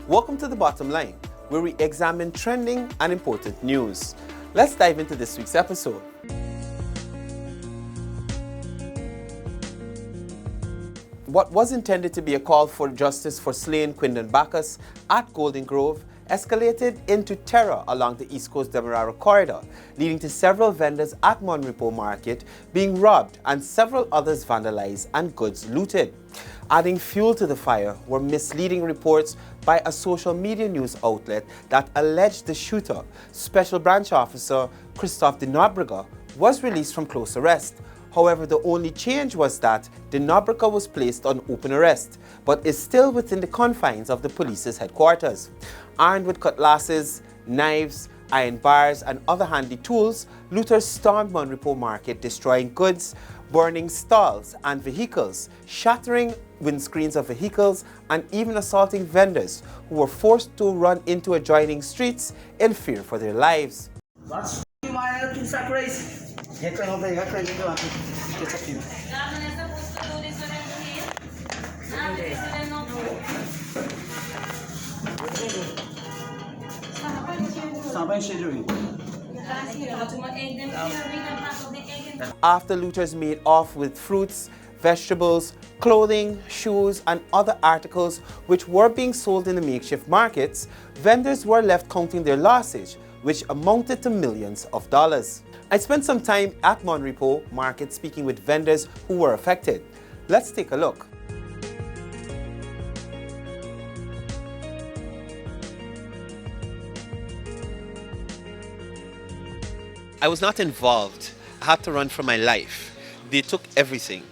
Welcome to The Bottom Line, where we examine trending and important news. Let's dive into this week's episode. What was intended to be a call for justice for slain Quindon Bacchus at Golden Grove escalated into terror along the East Coast Demerara corridor, leading to several vendors at Mon Repo Market being robbed and several others vandalized and goods looted. Adding fuel to the fire were misleading reports by a social media news outlet that alleged the shooter, Special Branch Officer Christophe de Nobrega, was released from close arrest. However, the only change was that de Nobrega was placed on open arrest, but is still within the confines of the police's headquarters. Armed with cutlasses, knives, iron bars, and other handy tools, looters stormed Mon Repo Market, destroying goods, burning stalls and vehicles, shattering windscreens of vehicles, and even assaulting vendors who were forced to run into adjoining streets in fear for their lives. After looters made off with fruits, vegetables, clothing, shoes, and other articles which were being sold in the makeshift markets, vendors were left counting their losses, which amounted to millions of dollars. I spent some time at Mon Repo Market speaking with vendors who were affected. Let's take a look. I was not involved. I had to run for my life. They took everything.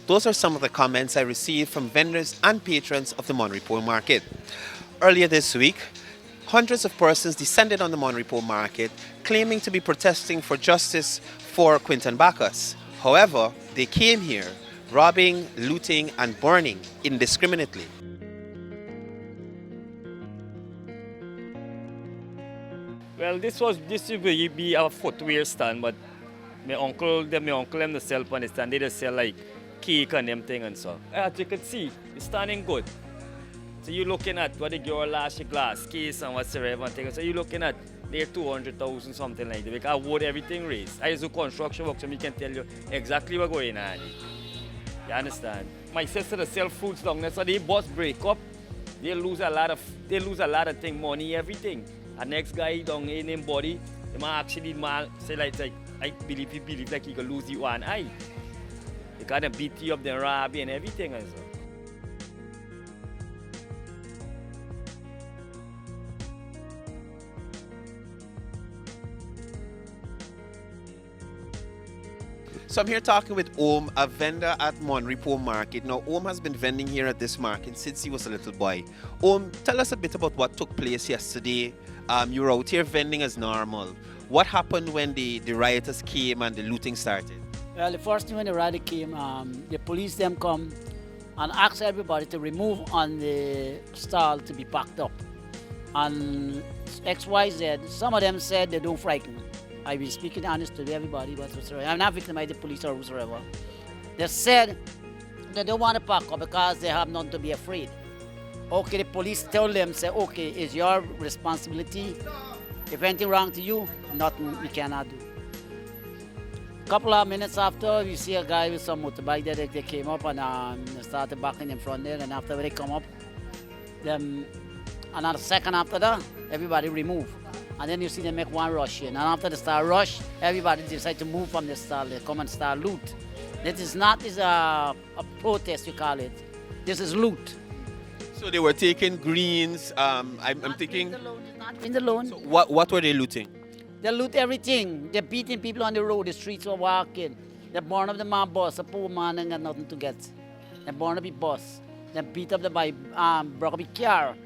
Those are some of the comments I received from vendors and patrons of the Mon Repo Market. Earlier this week, hundreds of persons descended on the Mon Repo Market claiming to be protesting for justice for Quindon Bacchus. However, they came here robbing, looting, and burning indiscriminately. Well, this will be a footwear stand, but my uncle them they sell on the stand. They just sell like cake and them thing and so. As you can see, it's standing good. So you're looking at what the girl last your glass case and whatsoever and thing. So you're looking at near 200,000 something like that. Because I would everything raised. I do construction work, so I can tell you exactly what's going on. You understand? My sister they sell fruits down there, so they both break up. They lose a lot of things, money, everything. The next guy down in him body, the man actually say like I believe like he could lose the one eye. They kind of beat you up, then rob you and everything and so. So I'm here talking with Om, a vendor at Mon Repo Market. Now, Om has been vending here at this market since he was a little boy. Om, tell us a bit about what took place yesterday. You were out here vending as normal. What happened when the rioters came and the looting started? Well, the first thing when the rioters came, the police them come and ask everybody to remove on the stall to be packed up. And XYZ, some of them said they don't frighten. I've been speaking honest to everybody, but I'm not victimized the police or whosoever. They said they don't want to pack up because they have nothing to be afraid. Okay, the police tell them, say, okay, it's your responsibility. If anything wrong to you, nothing we cannot do. A couple of minutes after, we see a guy with some motorbike there. They came up and started backing in front there. And after they come up, then another second after that, everybody remove. And then you see them make one rush in. And after the start rush, everybody decide to move from the stall. They come and start loot. This is not a protest, you call it. This is loot. So they were taking greens. I'm thinking. Not in the loan. So what were they looting? They loot everything. They're beating people on the road. The streets were walking. They burn up the man boss. A poor man ain't got nothing to get. They burn up the bus. They beat up the broke up the car.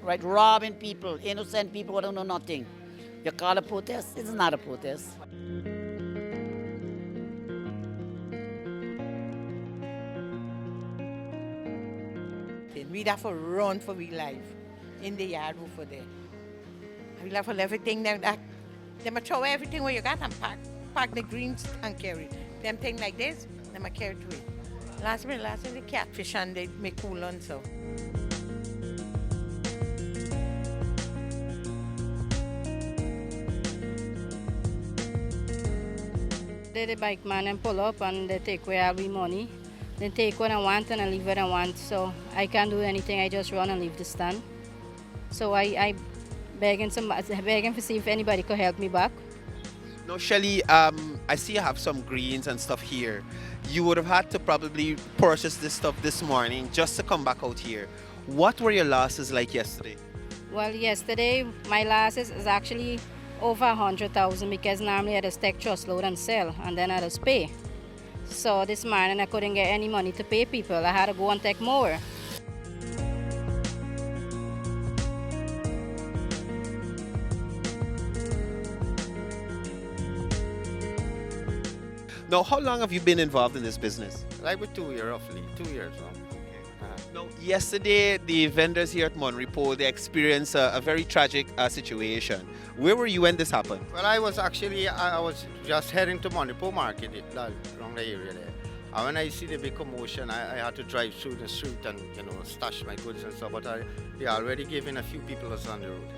Right, robbing people, innocent people who don't know nothing. You call it a protest? It's not a protest. We'd have to run for we life in the yard over there. We'd have to leave everything down. They might throw everything where you got and pack the greens and carry it. Them thing like this, they might carry it away. Last minute, the catfish and they make cool on so. The bike man and pull up and they take away all my money. They take what I want and I leave what I want. So I can't do anything. I just run and leave the stand. So I begging to see if anybody could help me back. Now, Shelly, I see you have some greens and stuff here. You would have had to probably purchase this stuff this morning just to come back out here. What were your losses like yesterday? Well, yesterday my losses is actually over 100,000 because normally I just take trust load and sell and then I just pay. So this morning I couldn't get any money to pay people. I had to go and take more. Now, how long have you been involved in this business? Like with 2 years, roughly. 2 years now. Now, yesterday, the vendors here at Mon Repo, they experienced a very tragic situation. Where were you when this happened? Well, I was just heading to Mon Repo Market, around the area there. And when I see the big commotion, I had to drive through the street and, stash my goods and stuff. But they already given a few people us on the road.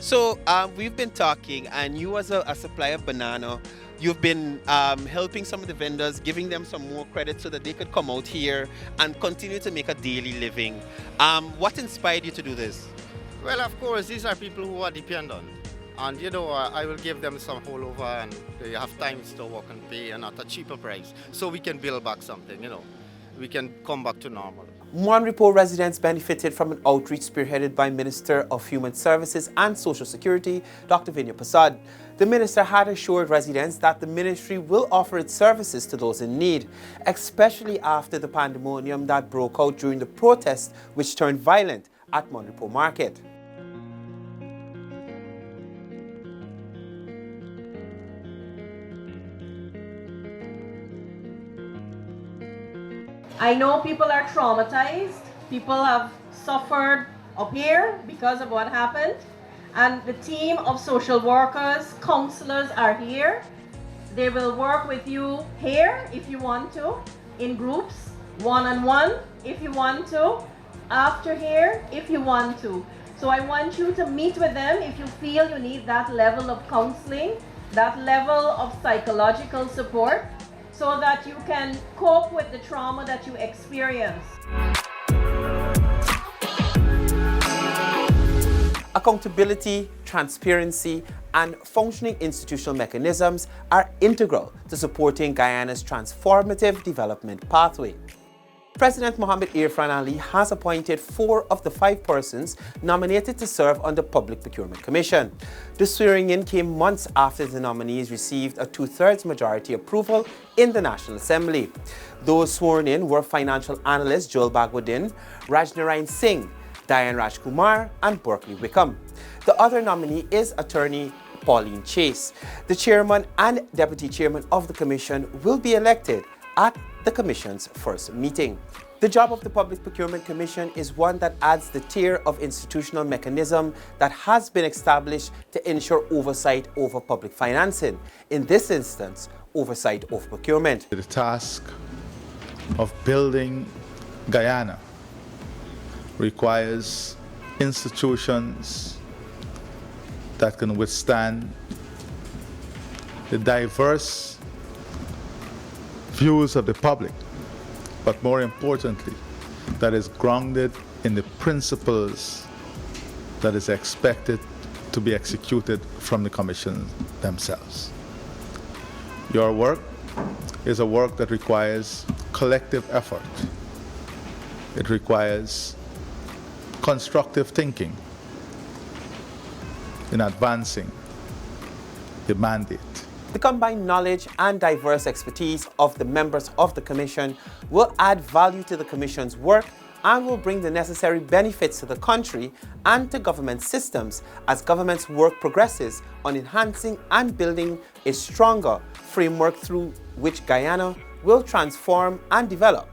So, we've been talking, and you as a supplier of banana, you've been helping some of the vendors, giving them some more credit so that they could come out here and continue to make a daily living. What inspired you to do this? Well, of course, these are people who are dependent. And, I will give them some holdover and they have time to work and pay and at a cheaper price. So we can build back something, We can come back to normal. Mon Repo residents benefited from an outreach spearheaded by Minister of Human Services and Social Security, Dr. Vinya Prasad. The minister had assured residents that the ministry will offer its services to those in need, especially after the pandemonium that broke out during the protest which turned violent at Mon Repo Market. I know people are traumatized. People have suffered up here because of what happened. And the team of social workers, counselors are here. They will work with you here if you want to, in groups, one-on-one if you want to, after here if you want to. So I want you to meet with them if you feel you need that level of counseling, that level of psychological support, so that you can cope with the trauma that you experience. Accountability, transparency, and functioning institutional mechanisms are integral to supporting Guyana's transformative development pathway. President Mohamed Irfan Ali has appointed 4 of the 5 persons nominated to serve on the Public Procurement Commission. The swearing-in came months after the nominees received a 2/3 majority approval in the National Assembly. Those sworn in were financial analyst Joel Bagwadin, Rajnarayan Singh, Diane Rajkumar, and Berkeley Wickham. The other nominee is attorney Pauline Chase. The chairman and deputy chairman of the commission will be elected at the Commission's first meeting. The job of the Public Procurement Commission is one that adds the tier of institutional mechanism that has been established to ensure oversight over public financing. In this instance, oversight of procurement. The task of building Guyana requires institutions that can withstand the diverse views of the public, but more importantly, that is grounded in the principles that is expected to be executed from the Commission themselves. Your work is a work that requires collective effort. It requires constructive thinking in advancing the mandate. The combined knowledge and diverse expertise of the members of the Commission will add value to the Commission's work and will bring the necessary benefits to the country and to government systems as government's work progresses on enhancing and building a stronger framework through which Guyana will transform and develop.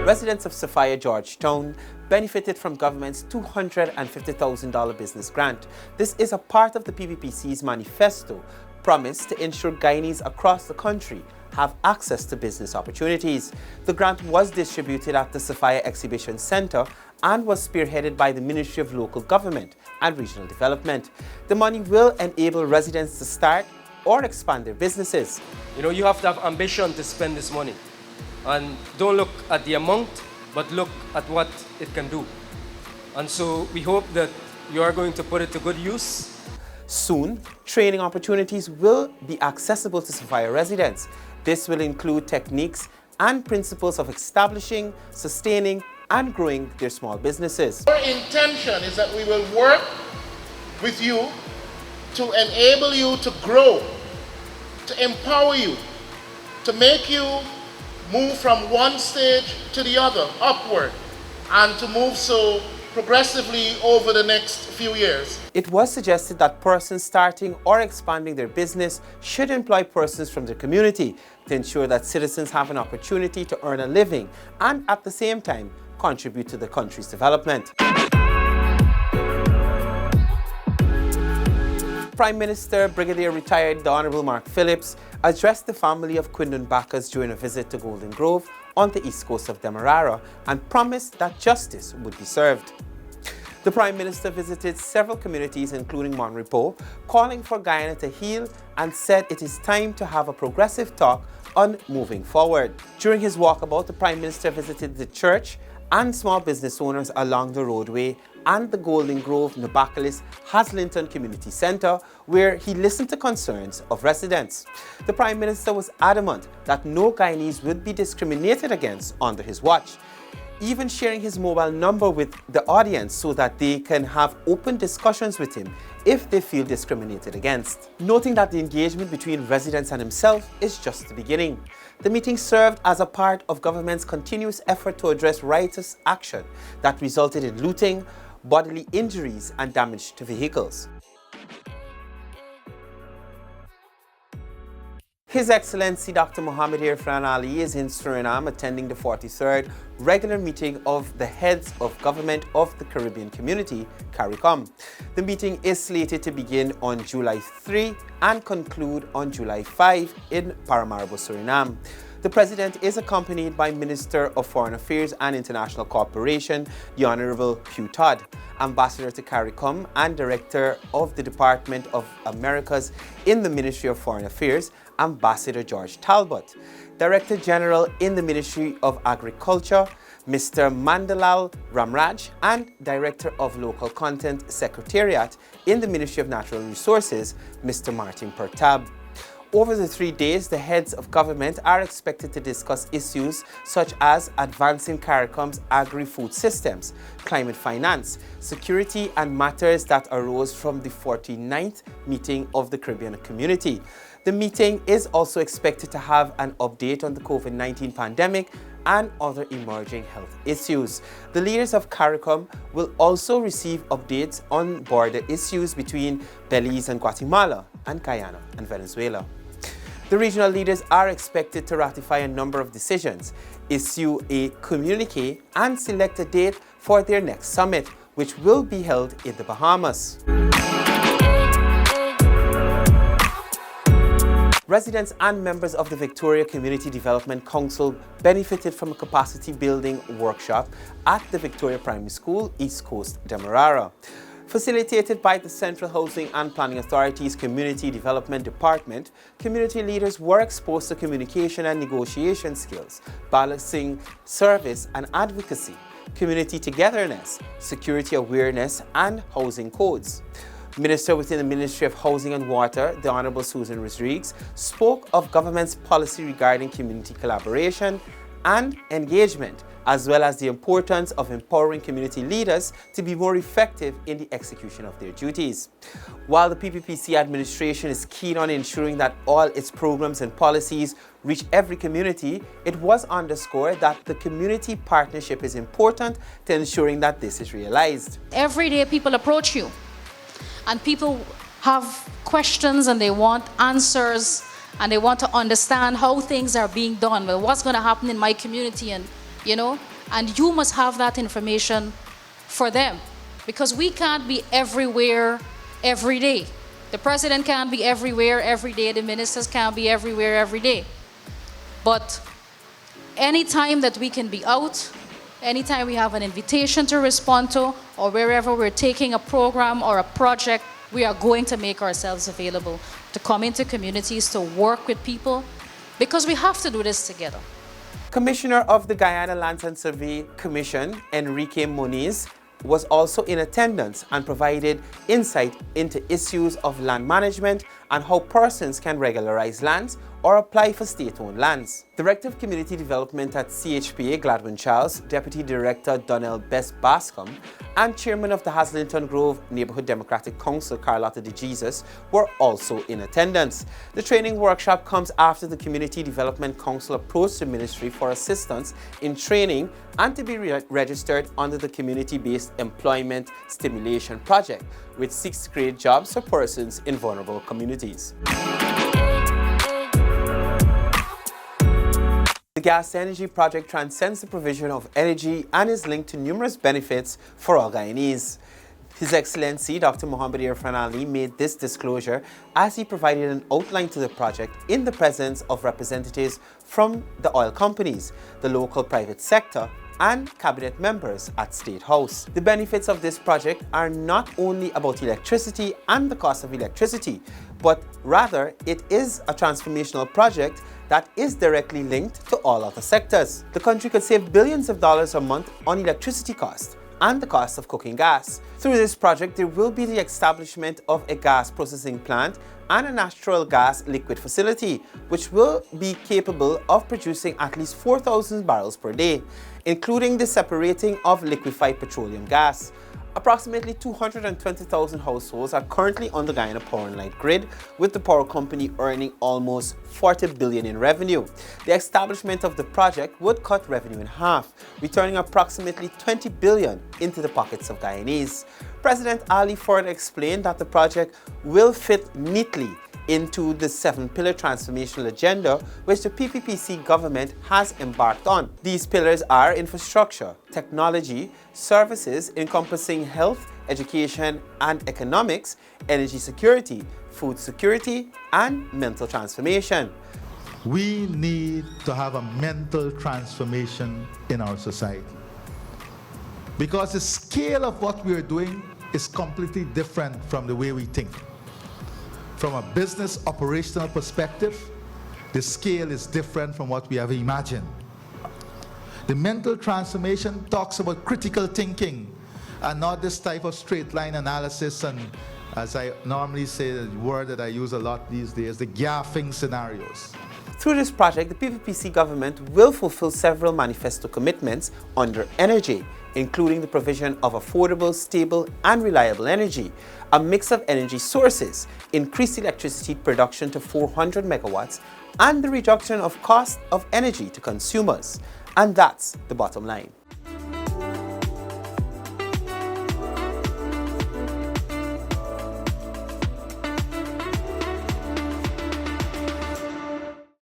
Residents of Sophia Georgetown benefited from government's $250,000 business grant. This is a part of the PPPC's manifesto promise to ensure Guyanese across the country have access to business opportunities. The grant was distributed at the Sophia Exhibition Center and was spearheaded by the Ministry of Local Government and Regional Development. The money will enable residents to start or expand their businesses. You know, you have to have ambition to spend this money. And don't look at the amount, but look at what it can do. And so we hope that you are going to put it to good use. Soon, training opportunities will be accessible to Sophia residents. This will include techniques and principles of establishing, sustaining, and growing their small businesses. Our intention is that we will work with you to enable you to grow, to empower you, to make you move from one stage to the other, upward, and to move so progressively over the next few years. It was suggested that persons starting or expanding their business should employ persons from their community to ensure that citizens have an opportunity to earn a living and at the same time contribute to the country's development. Prime Minister Brigadier Retired the Honourable Mark Phillips addressed the family of Quindon Bacchus during a visit to Golden Grove on the east coast of Demerara and promised that justice would be served. The Prime Minister visited several communities including Mon Repo, calling for Guyana to heal and said it is time to have a progressive talk on moving forward. During his walkabout, the Prime Minister visited the church and small business owners along the roadway and the Golden Grove Nabakalis Haslington Community Centre, where he listened to concerns of residents. The Prime Minister was adamant that no Guyanese would be discriminated against under his watch, even sharing his mobile number with the audience so that they can have open discussions with him if they feel discriminated against. Noting that the engagement between residents and himself is just the beginning. The meeting served as a part of government's continuous effort to address riotous action that resulted in looting, bodily injuries and damage to vehicles. His Excellency Dr. Mohamed Irfan Ali is in Suriname attending the 43rd regular meeting of the heads of government of the Caribbean community, CARICOM. The meeting is slated to begin on July 3 and conclude on July 5 in Paramaribo, Suriname. The President is accompanied by Minister of Foreign Affairs and International Cooperation, the Honorable Hugh Todd, Ambassador to CARICOM and Director of the Department of Americas in the Ministry of Foreign Affairs, Ambassador George Talbot, Director General in the Ministry of Agriculture, Mr. Mandalal Ramraj, and Director of Local Content Secretariat in the Ministry of Natural Resources, Mr. Martin Pertab. Over the 3 days, the heads of government are expected to discuss issues such as advancing CARICOM's agri-food systems, climate finance, security, and matters that arose from the 49th meeting of the Caribbean community. The meeting is also expected to have an update on the COVID-19 pandemic and other emerging health issues. The leaders of CARICOM will also receive updates on border issues between Belize and Guatemala and Guyana and Venezuela. The regional leaders are expected to ratify a number of decisions, issue a communique, and select a date for their next summit, which will be held in the Bahamas. Residents and members of the Victoria Community Development Council benefited from a capacity building workshop at the Victoria Primary School, East Coast, Demerara. Facilitated by the Central Housing and Planning Authority's Community Development Department, community leaders were exposed to communication and negotiation skills, balancing service and advocacy, community togetherness, security awareness, and housing codes. Minister within the Ministry of Housing and Water, the Honourable Susan Rodriguez, spoke of government's policy regarding community collaboration and engagement, as well as the importance of empowering community leaders to be more effective in the execution of their duties. While the PPPC administration is keen on ensuring that all its programs and policies reach every community, it was underscored that the community partnership is important to ensuring that this is realized. Every day people approach you and people have questions and they want answers and they want to understand how things are being done, well, what's going to happen in my community, and and you must have that information for them, because we can't be everywhere every day. The president can't be everywhere every day, the ministers can't be everywhere every day. But anytime that we can be out, anytime we have an invitation to respond to, or wherever we're taking a program or a project, we are going to make ourselves available to come into communities, to work with people, because we have to do this together. Commissioner of the Guyana Lands and Survey Commission, Enrique Moniz, was also in attendance and provided insight into issues of land management and how persons can regularize lands or apply for state-owned lands. Director of Community Development at CHPA, Gladwin Charles, Deputy Director Donnell Best Bascom, and Chairman of the Haslington Grove Neighborhood Democratic Council, Carlotta De Jesus, were also in attendance. The training workshop comes after the Community Development Council approached the Ministry for assistance in training and to be registered under the Community-Based Employment Stimulation Project, which seeks to create jobs for persons in vulnerable communities. The gas energy project transcends the provision of energy and is linked to numerous benefits for all Guyanese. His Excellency Dr. Mohamed Irfan Ali made this disclosure as he provided an outline to the project in the presence of representatives from the oil companies, the local private sector, and cabinet members at State House. The benefits of this project are not only about electricity and the cost of electricity, but rather it is a transformational project that is directly linked to all other sectors. The country could save billions of dollars a month on electricity costs and the cost of cooking gas. Through this project, there will be the establishment of a gas processing plant and a natural gas liquid facility, which will be capable of producing at least 4,000 barrels per day, including the separating of liquefied petroleum gas. Approximately 220,000 households are currently on the Guyana Power and Light grid, with the power company earning almost $40 billion in revenue. The establishment of the project would cut revenue in half, returning approximately $20 billion into the pockets of Guyanese. President Ali further explained that the project will fit neatly into the 7-pillar transformational agenda which the PPPC government has embarked on. These pillars are infrastructure, technology, services encompassing health, education and economics, energy security, food security, and mental transformation. We need to have a mental transformation in our society, because the scale of what we are doing is completely different from the way we think. From a business operational perspective, the scale is different from what we have imagined. The mental transformation talks about critical thinking and not this type of straight line analysis, and as I normally say, the word that I use a lot these days, the gaffing scenarios. Through this project, the PPPC government will fulfill several manifesto commitments under energy, including the provision of affordable, stable, and reliable energy, a mix of energy sources, increased electricity production to 400 megawatts, and the reduction of cost of energy to consumers. And that's the bottom line.